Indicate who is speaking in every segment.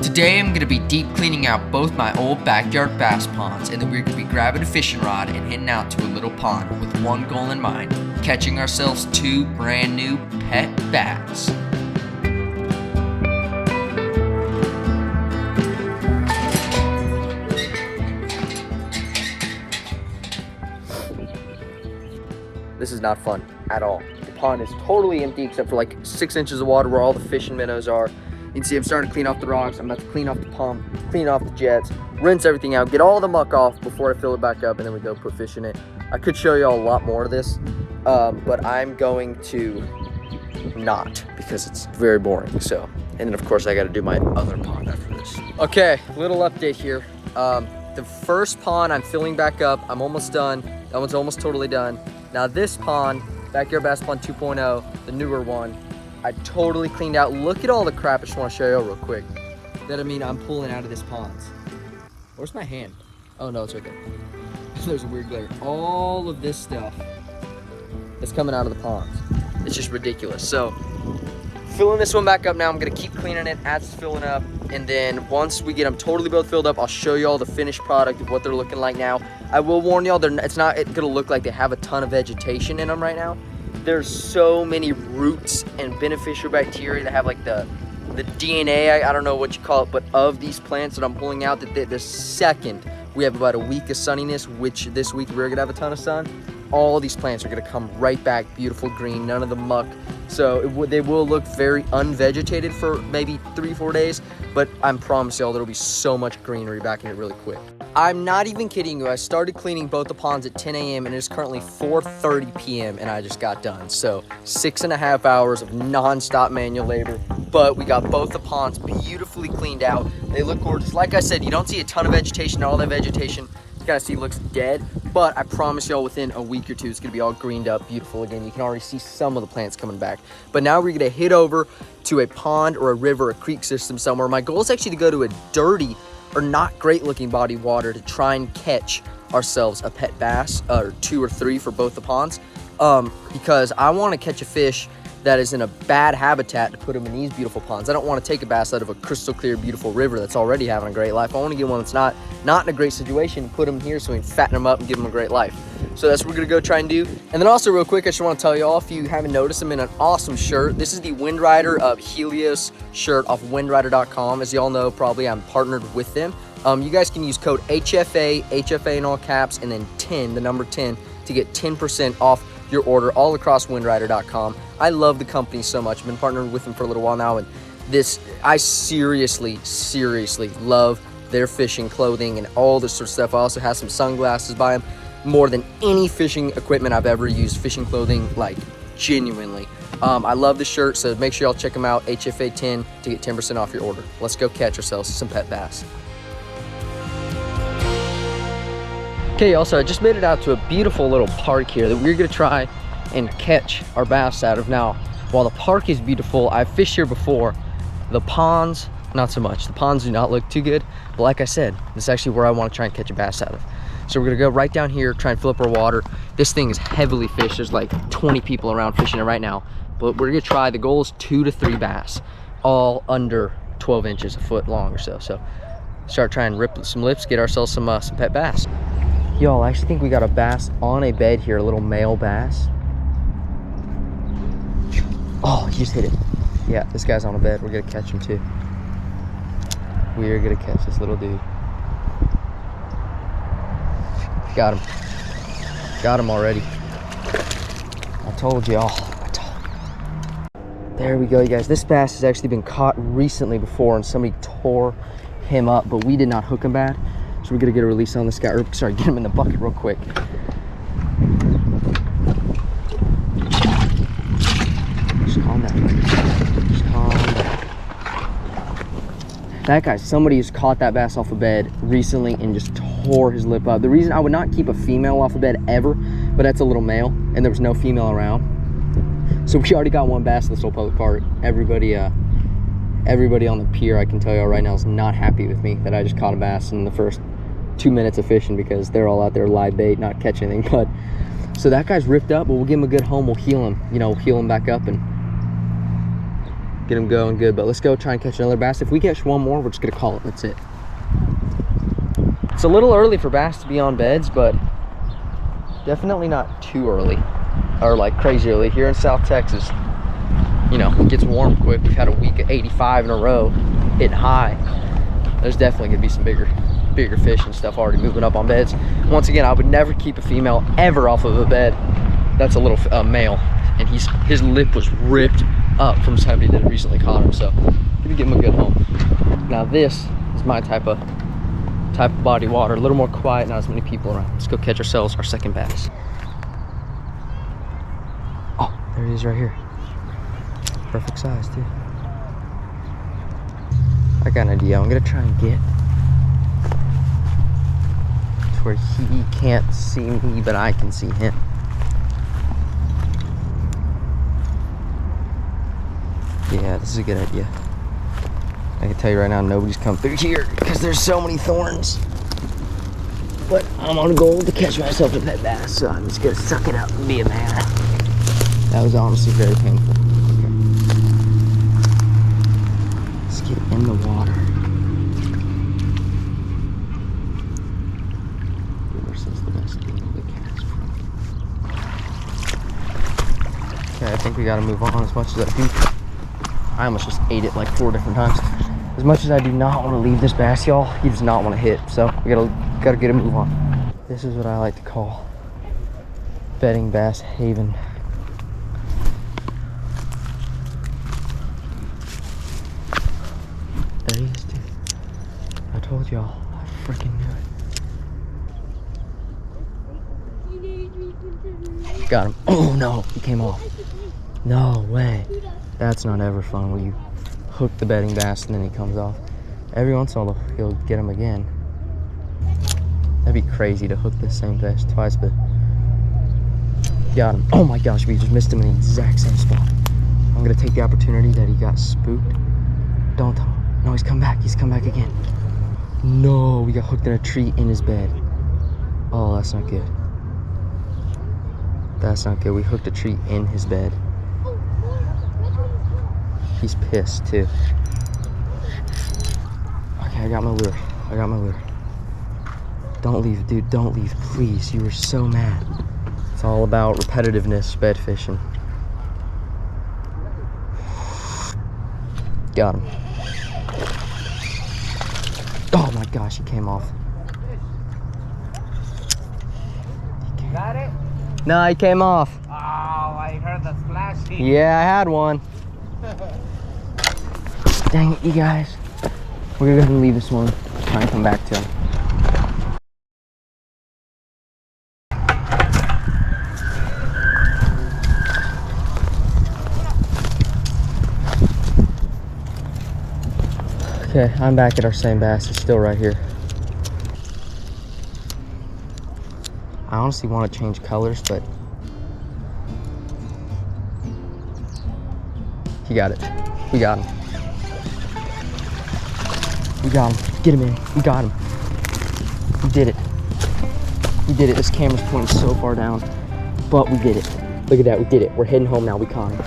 Speaker 1: Today I'm going to be deep cleaning out both my old backyard bass ponds, and then we're going to be grabbing a fishing rod and heading out to a little pond with one goal in mind: catching ourselves 2 brand new pet bass. This is not fun at all. The pond is totally empty except for like 6 inches of water where all the fishing minnows are. You can see I'm starting to clean off the rocks. I'm about to clean off the pump, clean off the jets, rinse everything out, get all the muck off before I fill it back up, and then we go put fish in it. I could show you all a lot more of this, but I'm going to not, because it's very boring. So, and then of course I got to do my other pond after this. Okay, little update here. The first pond I'm filling back up. I'm almost done. That one's almost totally done. Now this pond, Backyard Bass Pond 2.0, the newer one, I totally cleaned out. Look at all the crap I just want to show you real quick that I'm pulling out of this pond. Where's my hand? Oh no, it's right there. There's a weird glare. All of this stuff is coming out of the ponds. It's just ridiculous. So filling this one back up now. I'm gonna keep cleaning it as it's filling up, and then once we get them totally both filled up, I'll show you all the finished product of what they're looking like now. I will warn y'all, it's not gonna look like they have a ton of vegetation in them right now. There's so many roots and beneficial bacteria that have like the DNA, I don't know what you call it, but of these plants that I'm pulling out, that the second we have about a week of sunniness, which this week we're gonna have a ton of sun, all these plants are gonna come right back beautiful green, none of the muck. So they will look very unvegetated for maybe 3-4 days, but I promise y'all there'll be so much greenery back in it really quick. I'm not even kidding you. I started cleaning both the ponds at 10 a.m. and it's currently 4:30 p.m. and I just got done. So 6.5 hours of non-stop manual labor, but we got both the ponds beautifully cleaned out. They look gorgeous. Like I said, you don't see a ton of vegetation. All that vegetation you gotta see looks dead, but I promise y'all within a week or two it's gonna be all greened up beautiful again. You can already see some of the plants coming back. But now we're gonna head over to a pond or a river, a creek system somewhere. My goal is actually to go to a dirty or not great looking body of water to try and catch ourselves a pet bass, or 2 or 3 for both the ponds, because I want to catch a fish that is in a bad habitat to put them in these beautiful ponds. I don't want to take a bass out of a crystal clear beautiful river that's already having a great life. I want to get one that's not in a great situation and put them here so we can fatten them up and give them a great life. So that's what we're gonna go try and do. And then also real quick, I just want to tell you all, if you haven't noticed, I'm in an awesome shirt. This is the WindRider Helios shirt off WindRider.com. As y'all know, probably I'm partnered with them. You guys can use code HFA in all caps, and then 10, the number 10, to get 10% off your order all across WindRider.com. I love the company so much. I've been partnered with them for a little while now, and I seriously love their fishing clothing and all this sort of stuff. I also have some sunglasses by them. More than any fishing equipment I've ever used, fishing clothing, like genuinely. I love the shirt, so make sure y'all check them out, HFA10, to get 10% off your order. Let's go catch ourselves some pet bass. Okay, also I just made it out to a beautiful little park here that we're gonna try and catch our bass out of. Now, while the park is beautiful, I've fished here before. The ponds, not so much. The ponds do not look too good, but like I said, this is actually where I want to try and catch a bass out of. So we're gonna go right down here, try and fill up our water. This thing is heavily fished. There's like 20 people around fishing it right now, but we're gonna try. The goal is 2 to 3 bass, all under 12 inches, a foot long or so. So start trying to rip some lips, get ourselves some pet bass. Y'all, I actually think we got a bass on a bed here, a little male bass. Oh, he just hit it. Yeah, this guy's on a bed. We're gonna catch him too. We're gonna catch this little dude. Got him. Got him already. I told y'all. There we go, you guys. This bass has actually been caught recently before, and somebody tore him up, but we did not hook him bad. So we're gonna get a release on this guy, or sorry, get him in the bucket real quick. Just calm down. Just calm down. That guy, somebody has caught that bass off a bed recently and just tore his lip up. The reason I would not keep a female off a bed ever, but that's a little male, and there was no female around. So we already got one bass in this whole public park. Everybody on the pier, I can tell y'all right now, is not happy with me that I just caught a bass in the first 2 minutes of fishing, because they're all out there live bait, not catching anything. But so that guy's ripped up, but we'll give him a good home. We'll heal him, heal him back up, and get them going good. But let's go try and catch another bass. If we catch one more, we're just gonna call it. That's it. It's a little early for bass to be on beds, but definitely not too early or like crazy early. Here in South Texas, you know, it gets warm quick. We've had a week of 85 in a row, hitting high. There's definitely gonna be some bigger fish and stuff already moving up on beds. Once again, I would never keep a female ever off of a bed. That's a little male, and his lip was ripped up from somebody that recently caught him. So gonna give him a good home. Now this is my type of body water, a little more quiet, not as many people around. Let's go catch ourselves our second bass. Oh, there he is right here. Perfect size too. I got an idea. I'm gonna try and get to where he can't see me, but I can see him. Yeah, this is a good idea. I can tell you right now, nobody's come through here because there's so many thorns. But I'm on a goal to catch myself with that bass, so I'm just gonna suck it up and be a man. That was honestly very painful. Okay. Let's get in the water. Reverse the best thing to catch from. Okay, I think we gotta move on as much as I do. I almost just ate it like 4 different times. As much as I do not want to leave this bass, y'all, he does not want to hit. So we gotta get a move on. This is what I like to call bedding bass haven. There he is, dude. I told y'all, I freaking knew it. Got him. Oh no, he came off. No way. That's not ever fun when you hook the bedding bass and then he comes off. Every once in a while he'll get him again. That'd be crazy to hook the same bass twice, but got him. Oh my gosh, we just missed him in the exact same spot. I'm gonna take the opportunity that he got spooked. Don't tell him. No, he's come back. He's come back again. No, we got hooked in a tree in his bed. Oh, that's not good. That's not good. We hooked a tree in his bed. He's pissed too. Okay, I got my lure. I got my lure. Don't leave, dude. Don't leave, please. You were so mad. It's all about repetitiveness, bed fishing. Got him. Oh my gosh, he came off.
Speaker 2: Got it?
Speaker 1: No, he came off.
Speaker 2: Oh, I heard the splashing.
Speaker 1: Yeah, I had one. Dang it, you guys. We're gonna go ahead and leave this one. Try and come back to him. Okay, I'm back at our same bass. It's still right here. I honestly want to change colors, but he got it. We got him. We got him. Get him in. We got him. We did it. We did it. This camera's pointing so far down, but we did it. Look at that. We did it. We're heading home now. We caught him.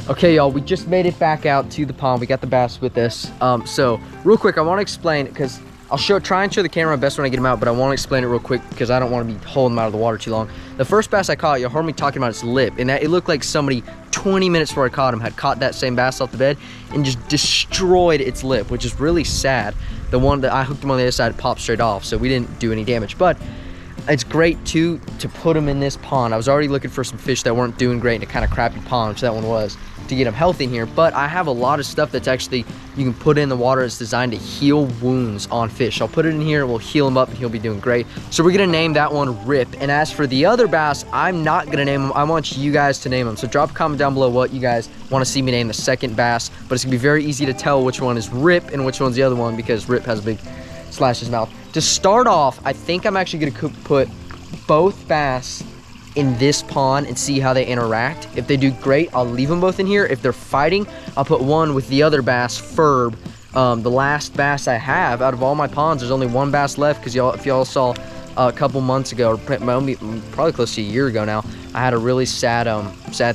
Speaker 1: Okay, y'all, we just made it back out to the pond. We got the bass with us. So real quick, I want to explain it because I'll try and show the camera best when I get them out, but I want to explain it real quick because I don't want to be holding them out of the water too long. The first bass I caught, you heard me talking about its lip, and that it looked like somebody 20 minutes before I caught him had caught that same bass off the bed and just destroyed its lip, which is really sad. The one that I hooked him on the other side popped straight off, so we didn't do any damage. But it's great too to put them in this pond. I was already looking for some fish that weren't doing great in a kind of crappy pond, which that one was, to get them healthy in here. But I have a lot of stuff that's actually you can put in the water. It's designed to heal wounds on fish. I'll put it in here, it will heal him up and he'll be doing great. So we're gonna name that one Rip. And as for the other bass, I'm not gonna name them. I want you guys to name them. So drop a comment down below what you guys want to see me name the second bass, but it's gonna be very easy to tell which one is Rip and which one's the other one because Rip has a big slash in his mouth. To start off, I think I'm actually gonna put both bass in this pond and see how they interact. If they do great, I'll leave them both in here. If they're fighting, I'll put one with the other bass, Ferb. The last bass I have out of all my ponds, there's only one bass left because if y'all saw a couple months ago, or probably close to a year ago now, I had a really sad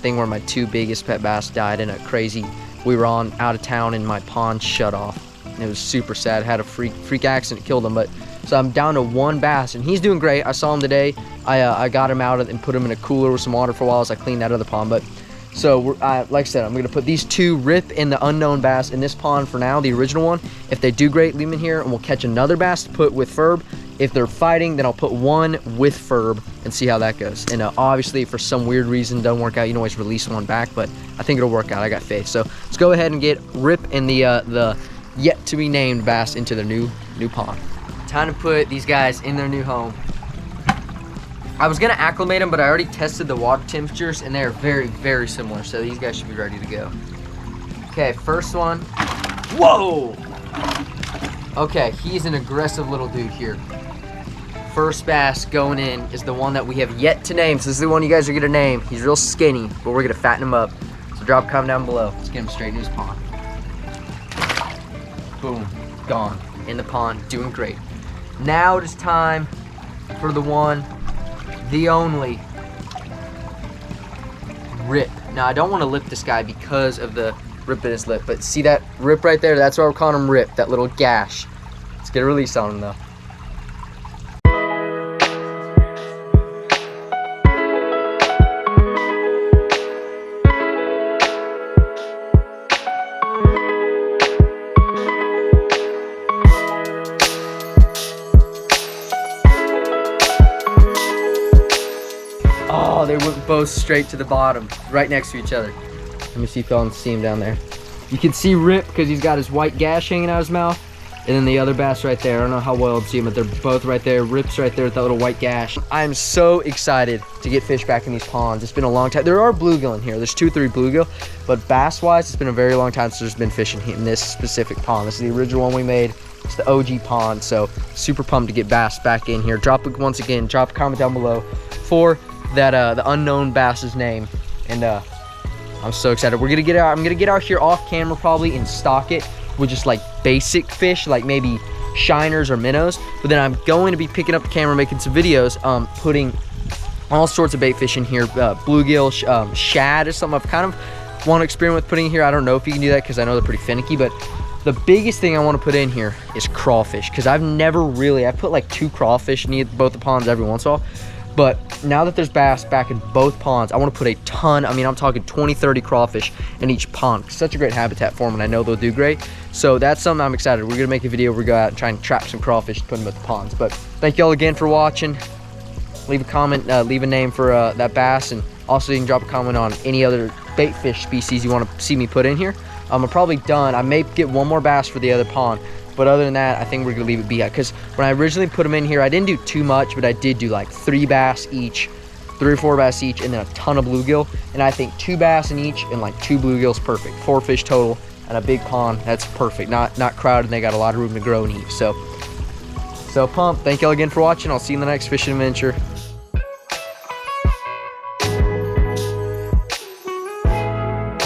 Speaker 1: thing where my 2 biggest pet bass died in a crazy, we were out of town and my pond shut off. And it was super sad. I had a freak accident, killed him. But so I'm down to 1 bass and he's doing great. I saw him today. I got him out and put him in a cooler with some water for a while as I cleaned that other pond. But so like I said, I'm gonna put these 2 Rip and the unknown bass in this pond for now, the original one. If they do great, leave them in here and we'll catch another bass to put with Ferb. If they're fighting, then I'll put 1 with Ferb and see how that goes. And obviously, if for some weird reason doesn't work out, you can always release 1 back, but I think it'll work out. I got faith. So let's go ahead and get Rip and the yet to be named bass into their new pond. Time to put these guys in their new home. I was gonna acclimate them, but I already tested the water temperatures and they're very, very similar. So these guys should be ready to go. Okay, first one. Whoa! Okay, he's an aggressive little dude here. First bass going in is the one that we have yet to name. So this is the one you guys are gonna name. He's real skinny, but we're gonna fatten him up. So drop a comment down below. Let's get him straight in his pond. Boom, gone in the pond, doing great. Now it is time for the one, the only Rip. Now I don't want to lip this guy because of the rip in his lip, but see that rip right there? That's why we're calling him Rip, that little gash. Let's get a release on him though. Oh, they went both straight to the bottom, right next to each other. Let me see if y'all can see him down there. You can see Rip because he's got his white gash hanging out of his mouth. And then the other bass right there. I don't know how well you'll see him, but they're both right there. Rip's right there with that little white gash. I'm so excited to get fish back in these ponds. It's been a long time. There are bluegill in here. There's 2 or 3 bluegill, but bass-wise, it's been a very long time since there's been fishing in this specific pond. This is the original one we made. It's the OG pond, so super pumped to get bass back in here. Once again, drop a comment down below for that the unknown bass's name, and I'm so excited. We're gonna get out. I'm gonna get out here off camera probably and stock it with just like basic fish, like maybe shiners or minnows. But then I'm going to be picking up the camera, making some videos, putting all sorts of bait fish in here, bluegill, shad is something I've kind of want to experiment with putting in here. I don't know if you can do that because I know they're pretty finicky, but the biggest thing I want to put in here is crawfish, because I've put like 2 crawfish in both the ponds every once in a while. But now that there's bass back in both ponds, I want to put a ton, I mean, I'm talking 20, 30 crawfish in each pond. Such a great habitat for them, and I know they'll do great. So that's something I'm excited. We're going to make a video where we go out and try and trap some crawfish to put them at the ponds. But thank y'all again for watching. Leave a comment, leave a name for that bass, and also you can drop a comment on any other bait fish species you want to see me put in here. I'm probably done. I may get 1 more bass for the other pond. But other than that, I think we're gonna leave it be at, because when I originally put them in here, I didn't do too much, but I did do like 3 bass each, 3 or 4 bass each, and then a ton of bluegill. And I think 2 bass in each and like 2 bluegills perfect. 4 fish total and a big pond, that's perfect. Not crowded, and they got a lot of room to grow and eat. So pumped. Thank y'all again for watching. I'll see you in the next fishing adventure.